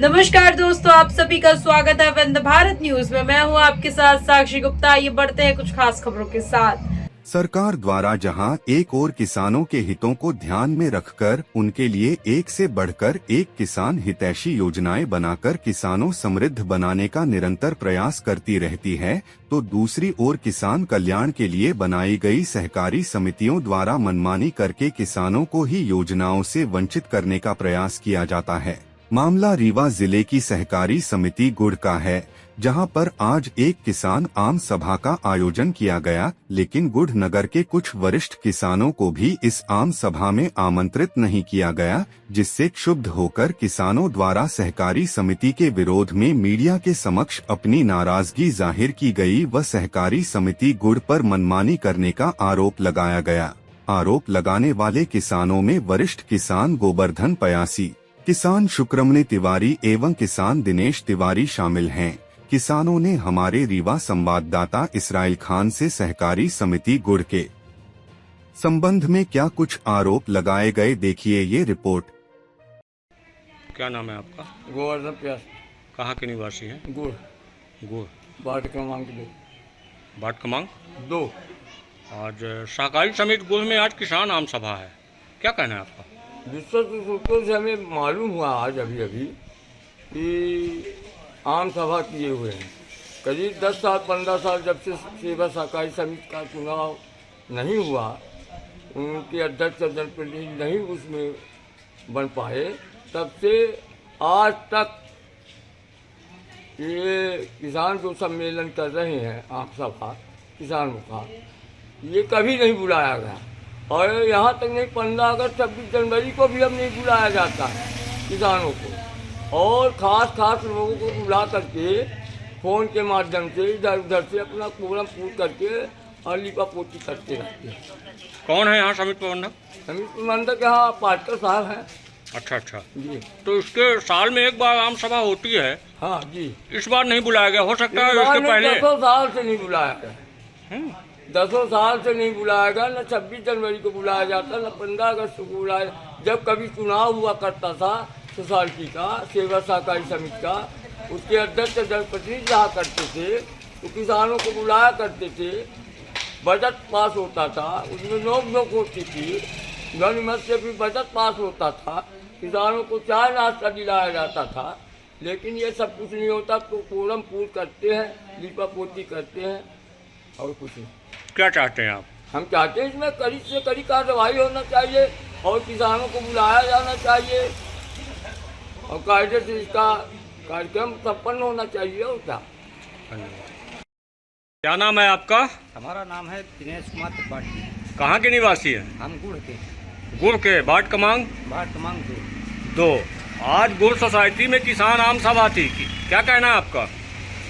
नमस्कार दोस्तों, आप सभी का स्वागत है वंदे भारत न्यूज में। मैं हूं आपके साथ साक्षी गुप्ता। आइए बढ़ते हैं कुछ खास खबरों के साथ। सरकार द्वारा जहां एक ओर किसानों के हितों को ध्यान में रखकर उनके लिए एक से बढ़कर एक किसान हितैषी योजनाएं बनाकर किसानों समृद्ध बनाने का निरंतर प्रयास करती रहती है, तो दूसरी ओर किसान कल्याण के लिए बनाई गई सहकारी समितियों द्वारा मनमानी करके किसानों को ही योजनाओं से वंचित करने का प्रयास किया जाता है। मामला रीवा जिले की सहकारी समिति गुड़ का है, जहां पर आज एक किसान आम सभा का आयोजन किया गया, लेकिन गुड़ नगर के कुछ वरिष्ठ किसानों को भी इस आम सभा में आमंत्रित नहीं किया गया, जिससे क्षुब्ध होकर किसानों द्वारा सहकारी समिति के विरोध में मीडिया के समक्ष अपनी नाराजगी जाहिर की गई व सहकारी समिति गुड़ पर मनमानी करने का आरोप लगाया गया। आरोप लगाने वाले किसानों में वरिष्ठ किसान गोवर्धन पयासी, किसान शुक्रमणि तिवारी एवं किसान दिनेश तिवारी शामिल हैं। किसानों ने हमारे रीवा संवाददाता इसराइल खान से सहकारी समिति गुड़ के संबंध में क्या कुछ आरोप लगाए गए, देखिए ये रिपोर्ट। क्या नाम है आपका? गोवर्धन प्यास। कहाँ के निवासी हैं? गुड़ गुड़ बाट क्रमांक बाट क्रमांक 2। आज सहकारी समिति गुड़ में आज किसान आम सभा है, क्या कहना है आपका? विश्व सूत्रों से हमें मालूम हुआ आज अभी कि आम सभा किए हुए हैं। करीब 10 साल 15 साल जब से सेवा सहकारी समिति का चुनाव नहीं हुआ, उनके अध्यक्ष जनप्रतिनिधि नहीं उसमें बन पाए, तब से आज तक ये किसान जो सम्मेलन कर रहे हैं आम सभा किसानों का, ये कभी नहीं बुलाया गया। और यहाँ तक नहीं, 15 अगस्त 26 जनवरी को भी अब नहीं बुलाया जाता है किसानों को, और खास लोगों को बुला करके फ़ोन के माध्यम से इधर उधर से अपना कोरम पूर्ण करके और लिपापोती करते रहते हैं। कौन है यहाँ समिति प्रबंधक? समिति प्रबंधक यहाँ पाटकर साहब हैं। अच्छा जी। तो इसके साल में एक बार आम सभा होती है। हाँ जी। इस बार नहीं बुलाया गया, हो सकता है इसके पहले 10 साल से नहीं बुलाया गया। 10 साल से नहीं बुलाया गया। न 26 जनवरी को बुलाया जाता, न 15 अगस्त को बुलाया। जब कभी चुनाव हुआ करता था सोसाइटी का, सेवा सहकारी समिति का, उसके अध्यक्ष जनप्रतिनिधि रहा करते थे, तो किसानों को बुलाया करते थे। बजट पास होता था, उसमें नोक होती थी, गणिमत से भी बजट पास होता था, किसानों को चाय नाश्ता दिलाया जाता था। लेकिन ये सब कुछ नहीं होता, तो कोरम पूर्ण करते हैं, लिपापोती करते हैं और कुछ नहीं। क्या चाहते हैं आप? हम चाहते हैं इसमें कड़ी से कड़ी कार्रवाई होना चाहिए और किसानों को बुलाया जाना चाहिए और कायदे से इसका कार्यक्रम संपन्न होना चाहिए। और क्या नाम है आपका? हमारा नाम है दिनेश कुमार त्रिपाठी। कहाँ के निवासी हैं? हम गुड़ के गुड़ के बाट क्रमांक 2। आज गुड़ सोसाइटी में किसान आम सभा थी, क्या कहना है आपका?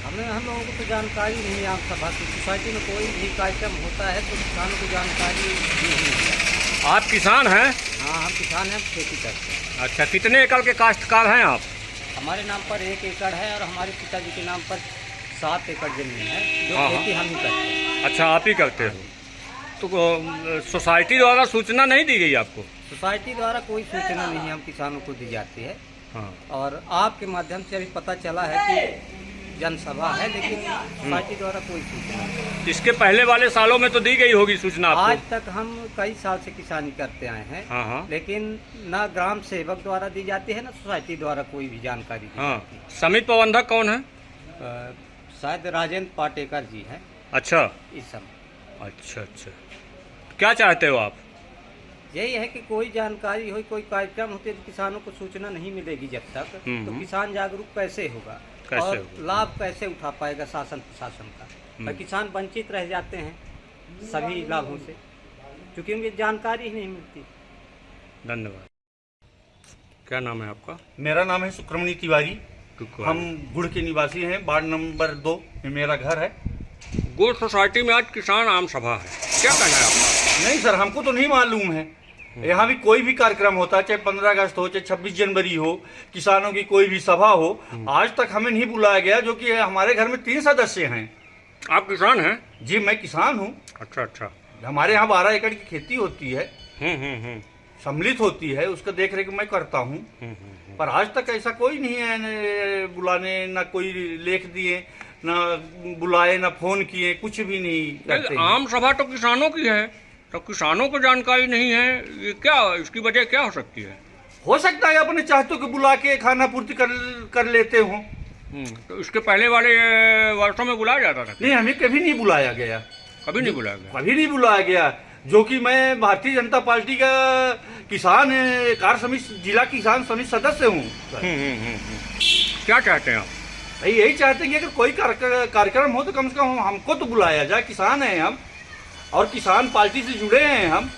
हम लोगों को तो जानकारी नहीं आम सभा की। सोसाइटी में कोई भी कार्यक्रम होता है तो किसानों को जानकारी नहीं है। आप किसान हैं? हाँ, हम किसान हैं, खेती करते हैं। अच्छा, कितने एकड़ के काश्तकार हैं आप? हमारे नाम पर 1 एकड़ है और हमारे पिताजी के नाम पर 7 एकड़ जमीन है, जो हाँ। खेती हम ही करते हैं। अच्छा, आप ही करते हो। तो सोसाइटी द्वारा सूचना नहीं दी गई आपको? सोसाइटी द्वारा कोई सूचना नहीं हम किसानों को दी जाती है। हाँ। और आपके माध्यम से अभी पता चला है कि जनसभा है, लेकिन सोसाइटी द्वारा कोई सूचना नहीं। इसके पहले वाले सालों में तो दी गई होगी सूचना आपको? आज तक हम कई साल से किसानी करते आए हैं। हाँ। लेकिन ना ग्राम सेवक द्वारा दी जाती है, ना सोसाइटी द्वारा कोई भी जानकारी दी जाती है। समिति प्रबंधक कौन है? शायद राजेंद्र पाटेकर जी हैं अच्छा, इस समय। अच्छा। क्या चाहते हो आप? यही है कि कोई जानकारी हो, कोई कार्यक्रम होते तो किसानों को सूचना नहीं मिलेगी जब तक, तो किसान जागरूक कैसे होगा और लाभ कैसे उठा पाएगा शासन प्रशासन का। और किसान वंचित रह जाते हैं सभी लाभों से, क्योंकि उनकी जानकारी ही नहीं मिलती। धन्यवाद। क्या नाम है आपका? मेरा नाम है शुक्रमणि तिवारी। हम गुड़ के निवासी हैं। वार्ड नंबर 2 में मेरा घर है। गुड़ सोसाइटी में आज किसान आम सभा है, क्या कहना है आपका? नहीं सर, हमको तो नहीं मालूम है। यहाँ भी कोई भी कार्यक्रम होता है, चाहे 15 अगस्त हो, चाहे 26 जनवरी हो, किसानों की कोई भी सभा हो, आज तक हमें नहीं बुलाया गया, जो कि हमारे घर में 3 सदस्य हैं। आप किसान हैं? जी, मैं किसान हूँ। अच्छा। हमारे यहाँ 12 एकड़ की खेती होती है, हम्म। सम्मिलित होती है, उसका देख रेख मैं करता हूँ। पर आज तक ऐसा कोई नहीं है बुलाने, ना कोई लेख दिए, ना बुलाए, ना फोन किए, कुछ भी नहीं करते। आम सभा तो किसानों की है, तो किसानों को जानकारी नहीं है, ये क्या, इसकी वजह क्या हो सकती है? हो सकता है अपने चाहतों को बुला के खाना पूर्ति कर लेते हो। तो इसके पहले वाले वर्षों में बुलाया जाता था? नहीं, हमें कभी नहीं बुलाया गया, कभी नहीं बुलाया गया। कभी नहीं बुलाया गया। जो कि मैं भारतीय जनता पार्टी का किसान कार्य समिति, जिला किसान समिति सदस्य हूँ। क्या चाहते हैं आप? भाई यही चाहते हैं कि अगर कोई कार्यक्रम हो तो कम से कम हमको तो बुलाया जाए। किसान हैं हम, और किसान पार्टी से जुड़े हैं हम।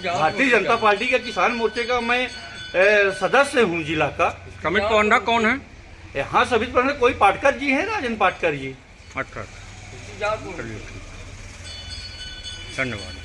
भारतीय जनता पार्टी का किसान मोर्चे का मैं सदस्य हूँ जिला का। समिति प्रबंधक कौन है? यहाँ समिति प्रबंधक कोई पाटकर जी हैं, राजन पाटकर जी। अच्छा, चलिए ठीक, धन्यवाद।